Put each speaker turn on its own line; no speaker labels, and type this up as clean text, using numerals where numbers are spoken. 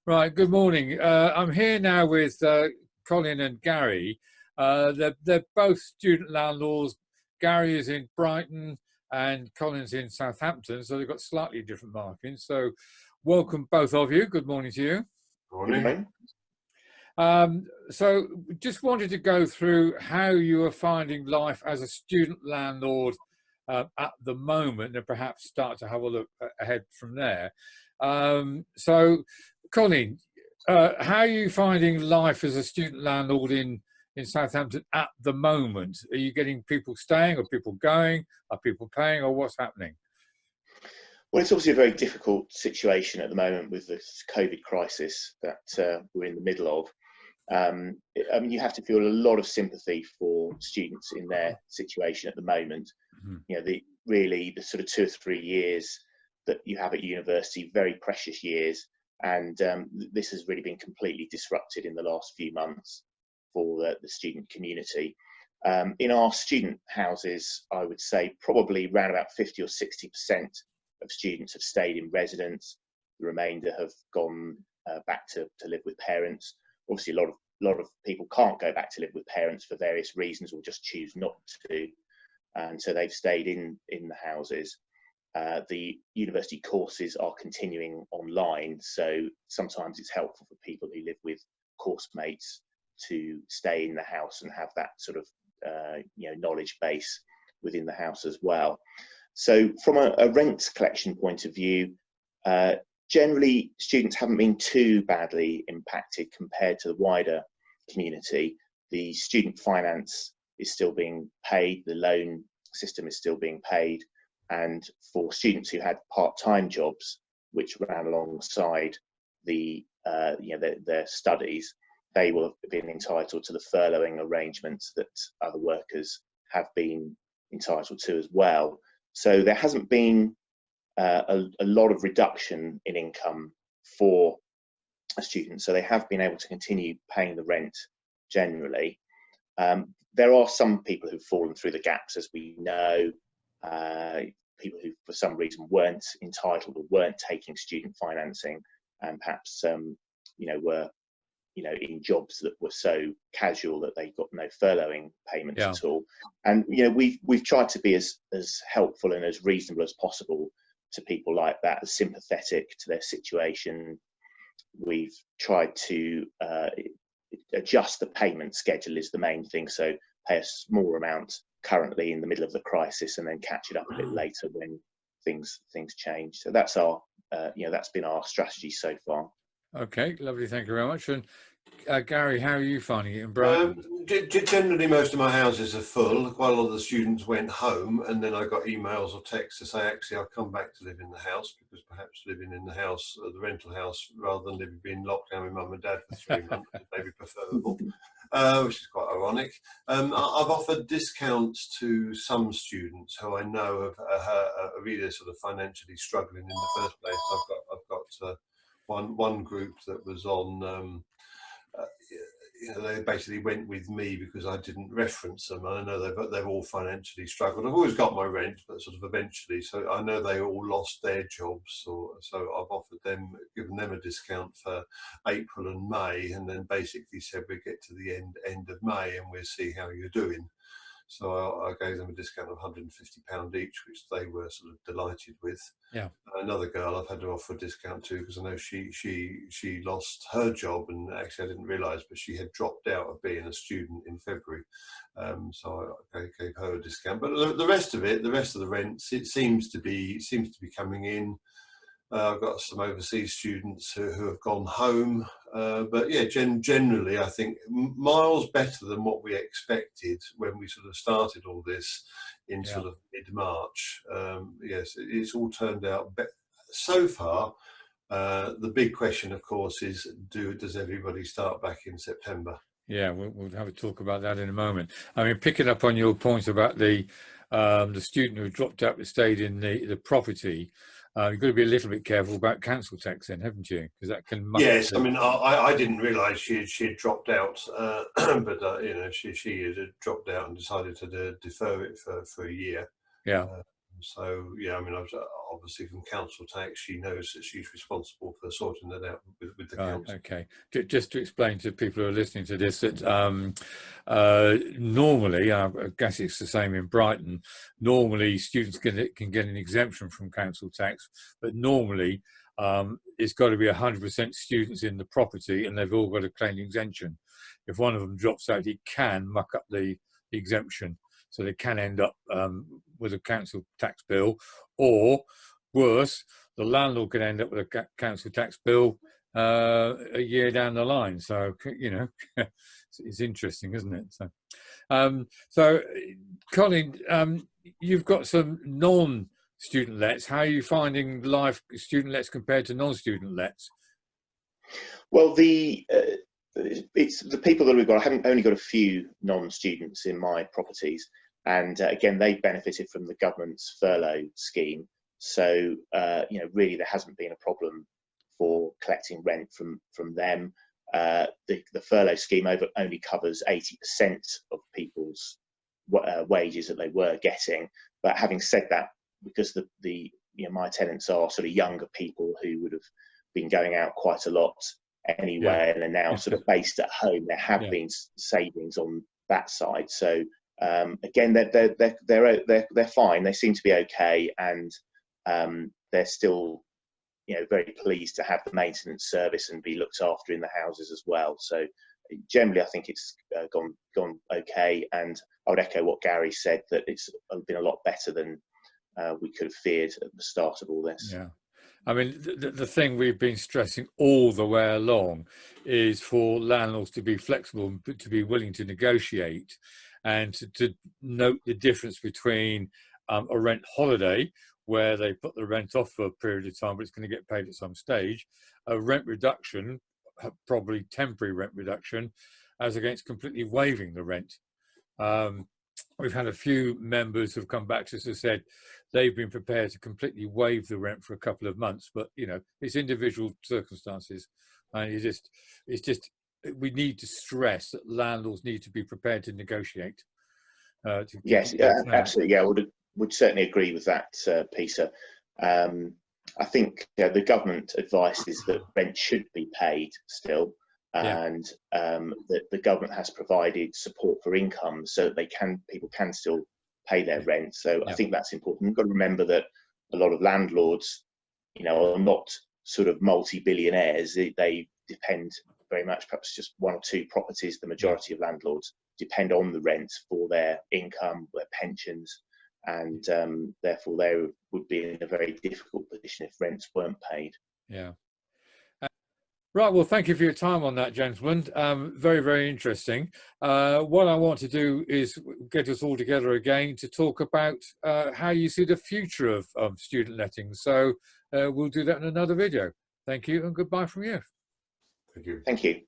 Right, good morning. I'm here now with Colin and Gary. They're both student landlords. Gary is in Brighton and Colin's in Southampton, so they've got slightly different markings. So welcome both of you. Good morning to you.
Morning.
So just wanted to go through how you are finding life as a student landlord at the moment, and perhaps start to have a look ahead from there. So Colin, how are you finding life as a student landlord in Southampton at the moment? Are you getting people staying, or people going? Are people paying, or what's happening?
Well, it's obviously a very difficult situation at the moment with this COVID crisis that we're in the middle of. I mean, you have to feel a lot of sympathy for students in their situation at the moment.
Mm-hmm.
You know, the sort of 2 or 3 years that you have at university, very precious years, and this has really been completely disrupted in the last few months for the student community. In our student houses, I would say probably around about 50 or 60% of students have stayed in residence. The remainder have gone back to live with parents. Obviously, a lot of people can't go back to live with parents for various reasons, or just choose not to, and so they've stayed in the houses. The university courses are continuing online, so sometimes it's helpful for people who live with course mates to stay in the house and have that sort of knowledge base within the house as well. So from a rent collection point of view, generally students haven't been too badly impacted compared to the wider community. The student finance is still being paid, the loan system is still being paid, and for students who had part-time jobs which ran alongside their studies, they will have been entitled to the furloughing arrangements that other workers have been entitled to as well. So there hasn't been a lot of reduction in income for a student, so they have been able to continue paying the rent generally. There are some people who've fallen through the gaps, as we know, people who for some reason weren't entitled or weren't taking student financing, and perhaps were in jobs that were so casual that they got no furloughing payments at all. And we've tried to be as helpful and as reasonable as possible to people like that, as sympathetic to their situation. We've tried to adjust the payment schedule is the main thing, so pay a smaller amount currently in the middle of the crisis and then catch it up a bit later when things change. So that's our that's been our strategy so far.
Okay, lovely, thank you very much. And Gary, how are you finding it in Brighton?
Generally, most of my houses are full. Quite a lot of the students went home, and then I got emails or texts to say, actually, I'll come back to live in the house, because perhaps living in the house, the rental house, rather than being locked down with mum and dad for 3 months, is maybe preferable, which is quite ironic. I've offered discounts to some students who I know are really sort of financially struggling in the first place. I've got one group that was on. They basically went with me because I didn't reference them. I know they've all financially struggled. I've always got my rent, but sort of eventually. So I know they all lost their jobs, so I've offered them, given them a discount for April and May, and then basically said we get to the end of May and we'll see how you're doing. So I gave them a discount of £150 each, which they were sort of delighted with.
Yeah.
Another girl I've had to offer a discount to, because I know she lost her job, and actually I didn't realise, but she had dropped out of being a student in February. So I gave her a discount. But the rest of the rents, it seems to be coming in. I've got some overseas students who have gone home, but yeah, generally I think miles better than what we expected when we sort of started all this in sort of mid-March. Yes, it's all turned out better so far. The big question, of course, is does everybody start back in September?
Yeah, we'll have a talk about that in a moment. I mean, picking up on your point about the student who dropped out but stayed in the property. You've got to be a little bit careful about council tax then, haven't you? Because that can...
Yes, I mean, I didn't realise she had dropped out, but she had dropped out and decided to defer it for a year.
Yeah.
So yeah, I mean, obviously from council tax, she knows that she's responsible for sorting that out with the council.
Okay. Just to explain to people who are listening to this that normally, I guess it's the same in Brighton, normally students can get an exemption from council tax, but normally it's got to be 100% students in the property and they've all got to claim the exemption. If one of them drops out, it can muck up the exemption. So they can end up with a council tax bill, or worse, the landlord can end up with a council tax bill a year down the line. So, you know, it's interesting, isn't it? So, Colin, you've got some non-student lets. How are you finding life student lets compared to non-student lets?
Well, it's the people that we've got. I haven't only got a few non-students in my properties, and again, they benefited from the government's furlough scheme. So, you know, really, there hasn't been a problem for collecting rent from them. The furlough scheme only covers 80% of people's wages that they were getting. But having said that, because you know, my tenants are sort of younger people who would have been going out quite a lot anyway, and are now sort of based at home, there have been savings on that side. So again, they're fine. They seem to be okay, and they're still, you know, very pleased to have the maintenance service and be looked after in the houses as well. So generally, I think it's gone okay, and I would echo what Gary said, that it's been a lot better than we could have feared at the start of all this.
Yeah. I mean, the thing we've been stressing all the way along is for landlords to be flexible, to be willing to negotiate, and to note the difference between a rent holiday, where they put the rent off for a period of time, but it's going to get paid at some stage, a rent reduction, probably temporary rent reduction, as against completely waiving the rent. We've had a few members who've come back to us and said they've been prepared to completely waive the rent for a couple of months, but you know, it's individual circumstances, and we need to stress that landlords need to be prepared to negotiate.
Yes, absolutely. Yeah, I would certainly agree with that, Peter. I think the government advice is that rent should be paid still, and that the government has provided support for income so that people can still pay their rent. So I think that's important. You've got to remember that a lot of landlords, you know, are not sort of multi-billionaires. They depend very much, perhaps just one or two properties. The majority of landlords depend on the rent for their income, their pensions, and therefore they would be in a very difficult position if rents weren't paid.
Yeah. Right, well, thank you for your time on that, gentlemen. Very, very interesting. What I want to do is get us all together again to talk about how you see the future of student letting. So we'll do that in another video. Thank you, and goodbye from you.
Thank you.
Thank you.